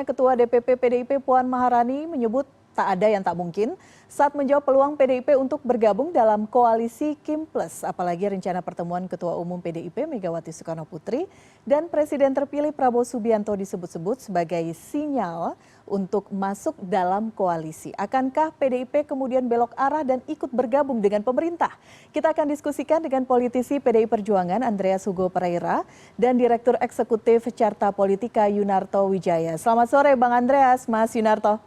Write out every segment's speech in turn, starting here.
Ketua DPP PDIP Puan Maharani menyebut tak ada yang tak mungkin saat menjawab peluang PDIP untuk bergabung dalam koalisi Kim Plus. Apalagi rencana pertemuan Ketua Umum PDIP Megawati Soekarno Putri dan Presiden terpilih Prabowo Subianto disebut-sebut sebagai sinyal untuk masuk dalam koalisi. Akankah PDIP kemudian belok arah dan ikut bergabung dengan pemerintah? Kita akan diskusikan dengan politisi PDI Perjuangan Andreas Hugo Pereira dan Direktur Eksekutif Carta Politika Yunarto Wijaya. Selamat sore Bang Andreas, Mas Yunarto.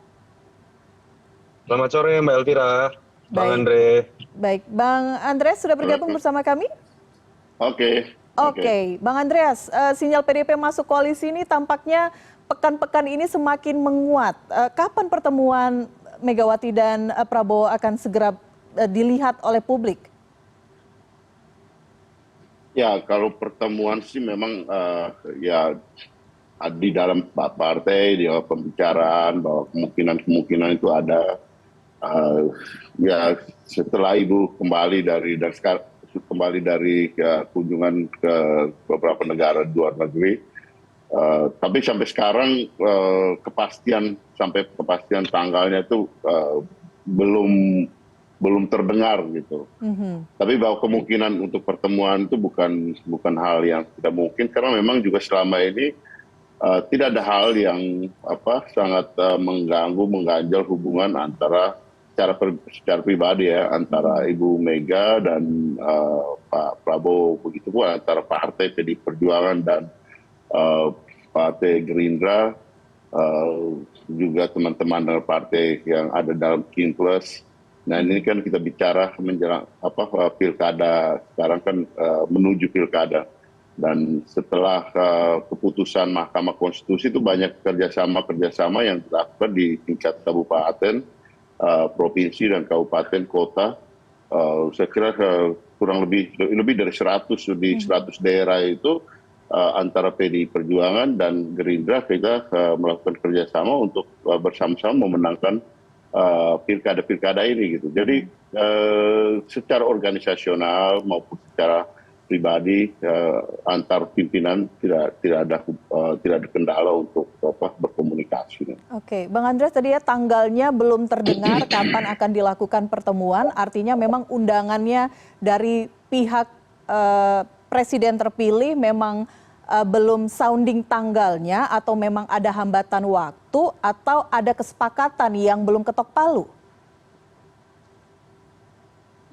Selamat sore Mbak Elvira, Bang Andre. Baik, Bang Andreas sudah bergabung bersama kami? Oke. Bang Andreas, sinyal PDIP masuk koalisi ini tampaknya pekan-pekan ini semakin menguat. Kapan pertemuan Megawati dan Prabowo akan segera dilihat oleh publik? Ya, kalau pertemuan sih memang ya di dalam partai, di pembicaraan bahwa kemungkinan itu ada. Ya setelah Ibu kembali dari kunjungan ke beberapa negara di luar negeri, tapi sampai sekarang kepastian tanggalnya itu belum terdengar gitu. Tapi bahwa kemungkinan untuk pertemuan itu bukan hal yang tidak mungkin, karena memang juga selama ini tidak ada hal yang sangat mengganggu, mengganjal hubungan antara secara pribadi ya, antara Ibu Mega dan Pak Prabowo, begitu pun antara partai PDI Perjuangan dan partai Gerindra, juga teman-teman dari partai yang ada dalam Kim Plus. Nah ini kan kita bicara menjelang pilkada, sekarang kan menuju pilkada. Dan setelah keputusan Mahkamah Konstitusi itu banyak kerjasama yang dilakukan di tingkat kabupaten, provinsi dan kabupaten kota. Saya kira kurang lebih dari 100 daerah itu antara PDI Perjuangan dan Gerindra kita melakukan kerjasama untuk bersama-sama memenangkan pilkada ini gitu. Jadi secara organisasional maupun secara pribadi antar pimpinan tidak ada kendala untuk berkomunikasi. Oke, Bang Andreas, tadi ya tanggalnya belum terdengar kapan akan dilakukan pertemuan, artinya memang undangannya dari pihak presiden terpilih memang belum sounding tanggalnya, atau memang ada hambatan waktu, atau ada kesepakatan yang belum ketok palu?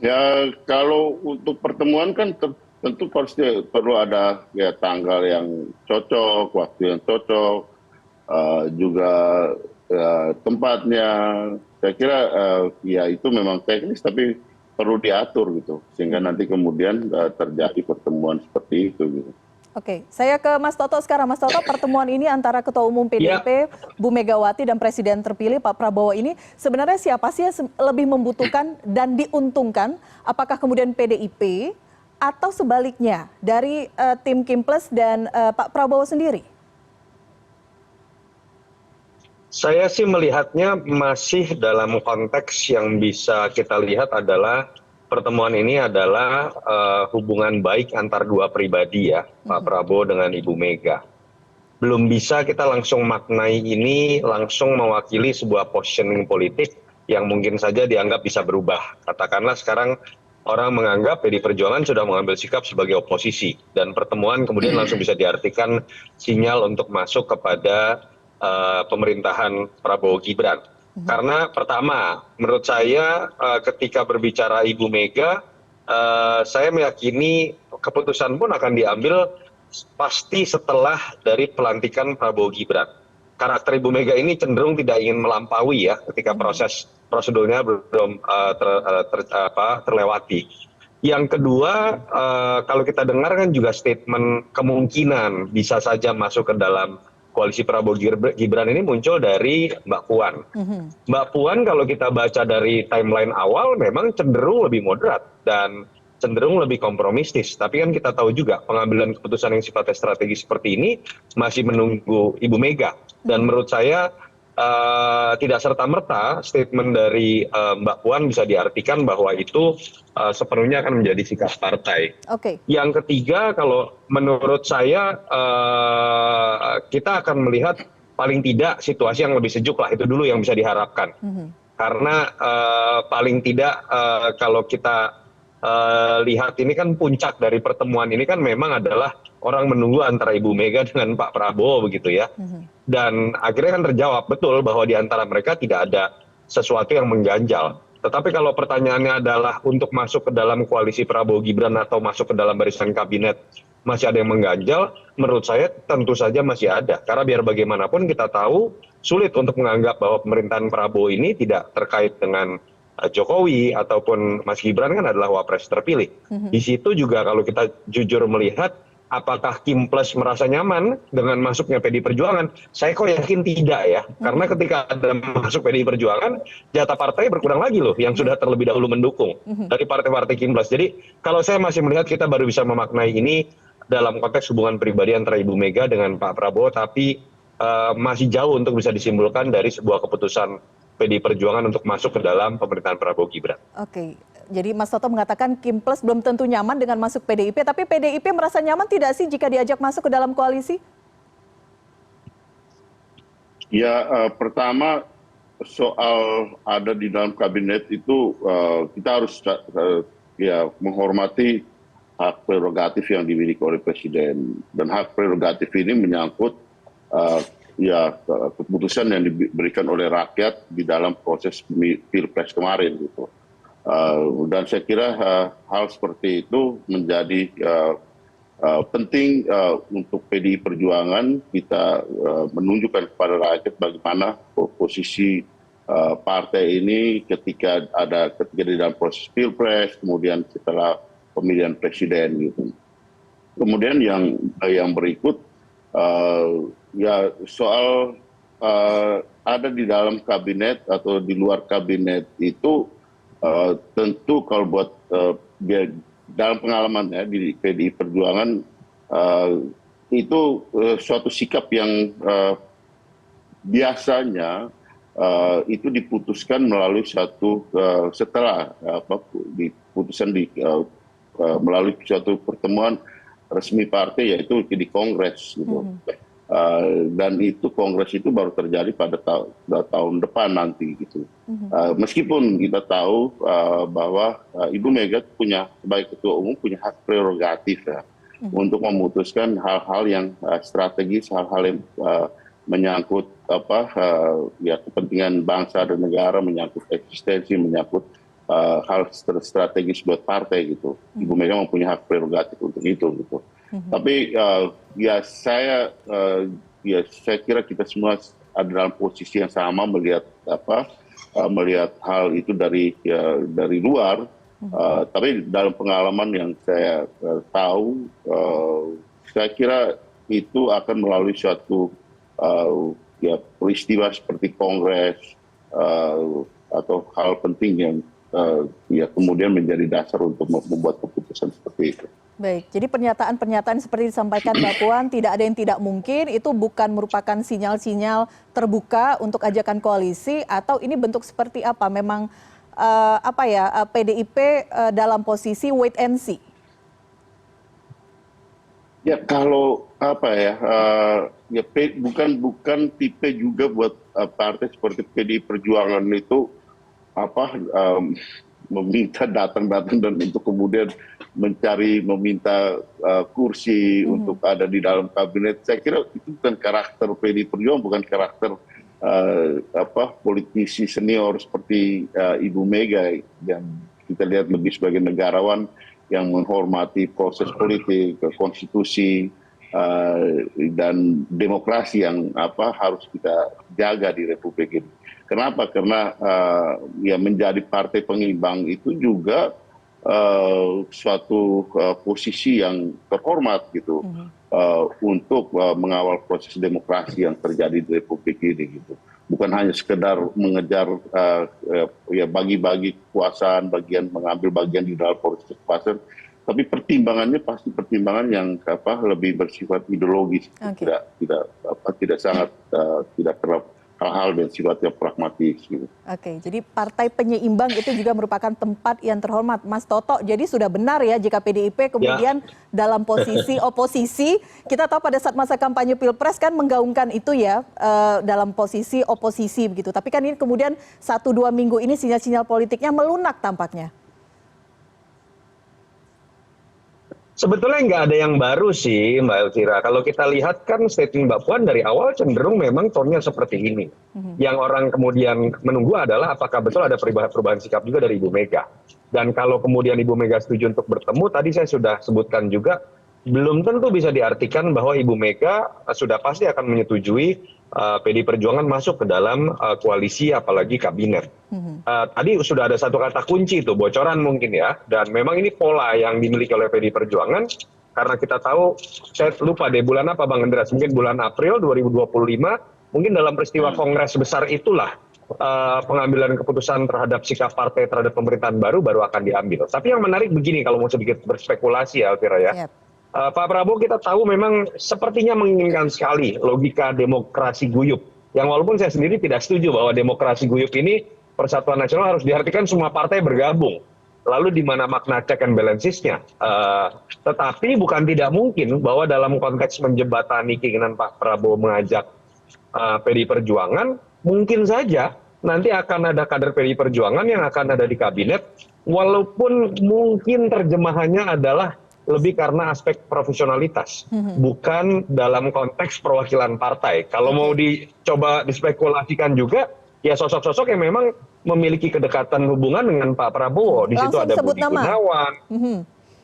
Ya kalau untuk pertemuan kan tentu pasti perlu ada ya tanggal yang cocok, waktu yang cocok, juga tempatnya. Saya kira ya itu memang teknis tapi perlu diatur gitu, sehingga nanti kemudian terjadi pertemuan seperti itu gitu. Oke, saya ke Mas Toto sekarang. Mas Toto, pertemuan ini antara Ketua Umum PDIP, Bu Megawati, dan Presiden terpilih Pak Prabowo ini sebenarnya siapa sih yang lebih membutuhkan dan diuntungkan? Apakah kemudian PDIP atau sebaliknya dari tim Kim Plus dan Pak Prabowo sendiri? Saya sih melihatnya masih dalam konteks yang bisa kita lihat adalah pertemuan ini adalah hubungan baik antar dua pribadi ya, Pak Prabowo dengan Ibu Mega. Belum bisa kita langsung maknai ini langsung mewakili sebuah positioning politik yang mungkin saja dianggap bisa berubah. Katakanlah sekarang orang menganggap PDI Perjuangan sudah mengambil sikap sebagai oposisi, dan pertemuan kemudian langsung bisa diartikan sinyal untuk masuk kepada pemerintahan Prabowo Gibran. Karena pertama, menurut saya ketika berbicara Ibu Mega, saya meyakini keputusan pun akan diambil pasti setelah dari pelantikan Prabowo Gibran. Karakter Ibu Mega ini cenderung tidak ingin melampaui ya ketika proses prosedurnya belum terlewati. Yang kedua, kalau kita dengar kan juga statement kemungkinan bisa saja masuk ke dalam koalisi Prabowo Gibran ini muncul dari Mbak Puan. Mbak Puan kalau kita baca dari timeline awal memang cenderung lebih moderat dan cenderung lebih kompromistis. Tapi kan kita tahu juga pengambilan keputusan yang sifatnya strategis seperti ini masih menunggu Ibu Mega. Dan menurut saya tidak serta-merta statement dari Mbak Puan bisa diartikan bahwa itu sepenuhnya akan menjadi sikap partai. Yang ketiga, kalau menurut saya kita akan melihat paling tidak situasi yang lebih sejuk lah, itu dulu yang bisa diharapkan. Karena paling tidak kalau kita lihat ini kan puncak dari pertemuan ini kan memang adalah orang menunggu antara Ibu Mega dengan Pak Prabowo begitu ya. Dan akhirnya kan terjawab betul bahwa di antara mereka tidak ada sesuatu yang mengganjal. Tetapi kalau pertanyaannya adalah untuk masuk ke dalam koalisi Prabowo Gibran atau masuk ke dalam barisan kabinet masih ada yang mengganjal, menurut saya tentu saja masih ada. Karena biar bagaimanapun kita tahu sulit untuk menganggap bahwa pemerintahan Prabowo ini tidak terkait dengan Jokowi ataupun Mas Gibran kan adalah wapres terpilih. Di situ juga kalau kita jujur melihat apakah Kim Plus merasa nyaman dengan masuknya PDI Perjuangan? Saya kok yakin tidak ya. Karena ketika ada masuk PDI Perjuangan, jatah partai berkurang lagi loh yang sudah terlebih dahulu mendukung dari partai-partai Kim Plus. Jadi kalau saya masih melihat kita baru bisa memaknai ini dalam konteks hubungan pribadi antara Ibu Mega dengan Pak Prabowo, tapi masih jauh untuk bisa disimpulkan dari sebuah keputusan PDI Perjuangan untuk masuk ke dalam pemerintahan Prabowo Gibran. Oke, jadi Mas Toto mengatakan Kim Plus belum tentu nyaman dengan masuk PDIP, tapi PDIP merasa nyaman tidak sih jika diajak masuk ke dalam koalisi? Ya, pertama soal ada di dalam kabinet itu kita harus ya menghormati hak prerogatif yang dimiliki oleh Presiden, dan hak prerogatif ini menyangkut ya keputusan yang diberikan oleh rakyat di dalam proses pilpres kemarin gitu. Dan saya kira hal seperti itu menjadi penting untuk PDI Perjuangan. Kita menunjukkan kepada rakyat bagaimana posisi partai ini ketika di dalam proses pilpres, kemudian setelah pemilihan presiden gitu. Kemudian yang berikut ya soal ada di dalam kabinet atau di luar kabinet itu tentu kalau buat dalam pengalaman ya di PDI Perjuangan itu suatu sikap yang biasanya itu diputuskan melalui setelah diputuskan melalui suatu pertemuan resmi partai, yaitu di Kongres gitu. Dan itu Kongres itu baru terjadi pada tahun depan nanti gitu. Meskipun kita tahu bahwa Ibu Mega punya sebagai ketua umum punya hak prerogatif ya untuk memutuskan hal-hal yang strategis, hal-hal yang menyangkut ya kepentingan bangsa dan negara, menyangkut eksistensi, menyangkut hal strategis buat partai gitu. Ibu Mega mempunyai hak prerogatif untuk itu gitu. Tapi ya saya kira kita semua ada dalam posisi yang sama melihat melihat hal itu dari luar. Tapi dalam pengalaman yang saya tahu, saya kira itu akan melalui suatu ya peristiwa seperti Kongres atau hal penting yang ya kemudian menjadi dasar untuk membuat keputusan seperti itu. Baik, jadi pernyataan-pernyataan seperti disampaikan Mbak Puan, tidak ada yang tidak mungkin, itu bukan merupakan sinyal-sinyal terbuka untuk ajakan koalisi, atau ini bentuk seperti apa? Memang PDIP dalam posisi wait and see? Ya kalau ya bukan tipe juga buat partai seperti PDI Perjuangan itu meminta datang dan untuk kemudian meminta kursi untuk ada di dalam kabinet. Saya kira itu bukan karakter PDI Perjuangan, bukan karakter politisi senior seperti Ibu Mega yang kita lihat lebih sebagai negarawan yang menghormati proses politik, konstitusi dan demokrasi yang harus kita jaga di Republik ini. Kenapa? Karena ya menjadi partai pengimbang itu juga suatu posisi yang terhormat gitu untuk mengawal proses demokrasi yang terjadi di Republik ini gitu. Bukan hanya sekedar mengejar ya bagi-bagi kekuasaan, mengambil bagian di dalam proses kekuasaan, tapi pertimbangannya pasti pertimbangan yang lebih bersifat ideologis, tidak sangat tidak terlalu hal-hal yang sifatnya pragmatis gitu. Oke, jadi partai penyeimbang itu juga merupakan tempat yang terhormat. Mas Toto, jadi sudah benar ya jika PDIP kemudian dalam posisi oposisi, kita tahu pada saat masa kampanye Pilpres kan menggaungkan itu ya, dalam posisi oposisi begitu. Tapi kan ini kemudian 1-2 minggu ini sinyal-sinyal politiknya melunak tampaknya. Sebetulnya nggak ada yang baru sih Mbak Elvira. Kalau kita lihat kan statement Mbak Puan dari awal cenderung memang tonnya seperti ini. Yang orang kemudian menunggu adalah apakah betul ada perubahan sikap juga dari Ibu Mega. Dan kalau kemudian Ibu Mega setuju untuk bertemu, tadi saya sudah sebutkan juga, belum tentu bisa diartikan bahwa Ibu Mega sudah pasti akan menyetujui PDI Perjuangan masuk ke dalam koalisi apalagi kabinet. Tadi sudah ada satu kata kunci itu, bocoran mungkin ya. Dan memang ini pola yang dimiliki oleh PDI Perjuangan. Karena kita tahu, saya lupa deh bulan apa Bang Andreas, mungkin bulan April 2025, mungkin dalam peristiwa kongres besar itulah pengambilan keputusan terhadap sikap partai terhadap pemerintahan baru akan diambil. Tapi yang menarik begini kalau mau sedikit berspekulasi ya Elvira ya. Pak Prabowo kita tahu memang sepertinya menginginkan sekali logika demokrasi guyup. Yang walaupun saya sendiri tidak setuju bahwa demokrasi guyup ini persatuan nasional harus diartikan semua partai bergabung. Lalu di mana makna check and balances-nya. Tetapi bukan tidak mungkin bahwa dalam konteks menjembatani keinginan Pak Prabowo mengajak PDI Perjuangan, mungkin saja nanti akan ada kader PDI Perjuangan yang akan ada di kabinet, walaupun mungkin terjemahannya adalah lebih karena aspek profesionalitas, bukan dalam konteks perwakilan partai. Kalau mau dicoba dispekulasikan juga, ya sosok-sosok yang memang memiliki kedekatan hubungan dengan Pak Prabowo. Di situ ada Budi Gunawan,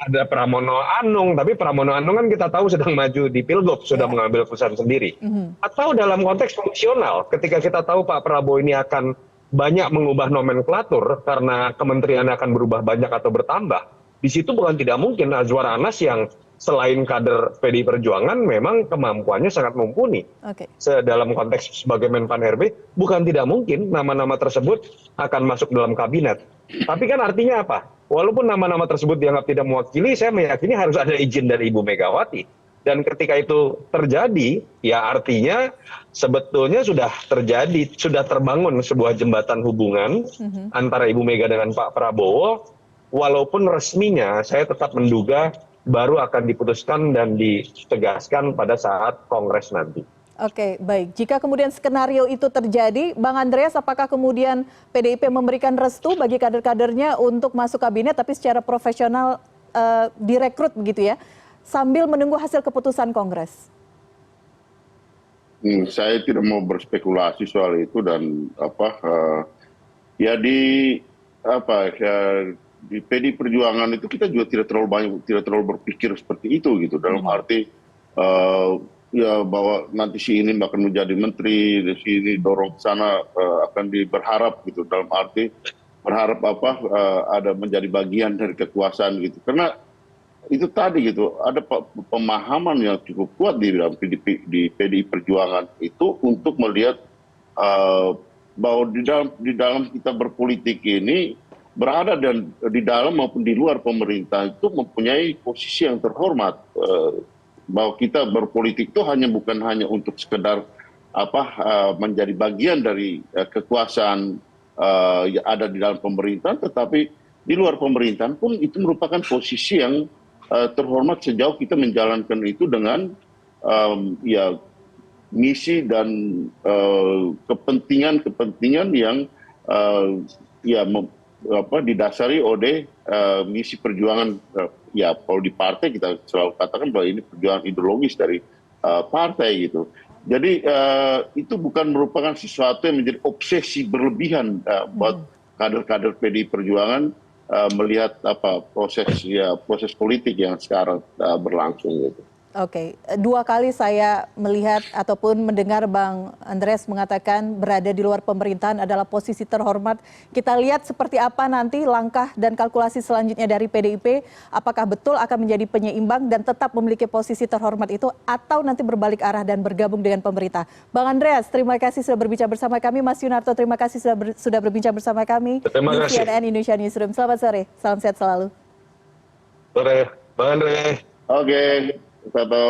ada Pramono Anung, tapi Pramono Anung kan kita tahu sedang maju di Pilgub, sudah mengambil keputusan sendiri. Atau dalam konteks fungsional, ketika kita tahu Pak Prabowo ini akan banyak mengubah nomenklatur karena kementerian akan berubah banyak atau bertambah. Di situ bukan tidak mungkin Azwar Anas yang selain kader PDI Perjuangan memang kemampuannya sangat mumpuni. Dalam konteks sebagai Menpan RB, bukan tidak mungkin nama-nama tersebut akan masuk dalam kabinet. Tapi kan artinya apa? Walaupun nama-nama tersebut dianggap tidak mewakili, saya meyakini harus ada izin dari Ibu Megawati. Dan ketika itu terjadi, ya artinya sebetulnya sudah terjadi, sudah terbangun sebuah jembatan hubungan antara Ibu Mega dengan Pak Prabowo. Walaupun resminya saya tetap menduga baru akan diputuskan dan ditegaskan pada saat kongres nanti. Oke, baik. Jika kemudian skenario itu terjadi, Bang Andreas, apakah kemudian PDIP memberikan restu bagi kader-kadernya untuk masuk kabinet, tapi secara profesional direkrut begitu ya, sambil menunggu hasil keputusan kongres? Saya tidak mau berspekulasi soal itu dan di PDI Perjuangan itu kita juga tidak terlalu berpikir seperti itu gitu, dalam arti ya bahwa nanti si ini akan menjadi menteri, si ini dorong ke sana akan berharap gitu, dalam arti berharap ada menjadi bagian dari kekuasaan gitu. Karena itu tadi gitu, ada pemahaman yang cukup kuat di dalam PDI Perjuangan itu untuk melihat bahwa di dalam kita berpolitik ini berada dan di dalam maupun di luar pemerintah itu mempunyai posisi yang terhormat, bahwa kita berpolitik itu bukan hanya untuk sekedar menjadi bagian dari kekuasaan yang ada di dalam pemerintahan, tetapi di luar pemerintahan pun itu merupakan posisi yang terhormat sejauh kita menjalankan itu dengan misi dan kepentingan yang didasari oleh misi perjuangan. Ya kalau di partai kita selalu katakan bahwa ini perjuangan ideologis dari partai gitu. Jadi itu bukan merupakan sesuatu yang menjadi obsesi berlebihan buat kader-kader PDI Perjuangan melihat proses politik yang sekarang berlangsung gitu. Oke, 2 kali saya melihat ataupun mendengar Bang Andreas mengatakan berada di luar pemerintahan adalah posisi terhormat. Kita lihat seperti apa nanti langkah dan kalkulasi selanjutnya dari PDIP. Apakah betul akan menjadi penyeimbang dan tetap memiliki posisi terhormat itu, atau nanti berbalik arah dan bergabung dengan pemerintah. Bang Andreas, terima kasih sudah berbincang bersama kami. Mas Yunarto, terima kasih sudah berbincang bersama kami di CNN Indonesia Newsroom. Selamat sore, salam sehat selalu. Sore, Bang Andreas. Oke. Tato.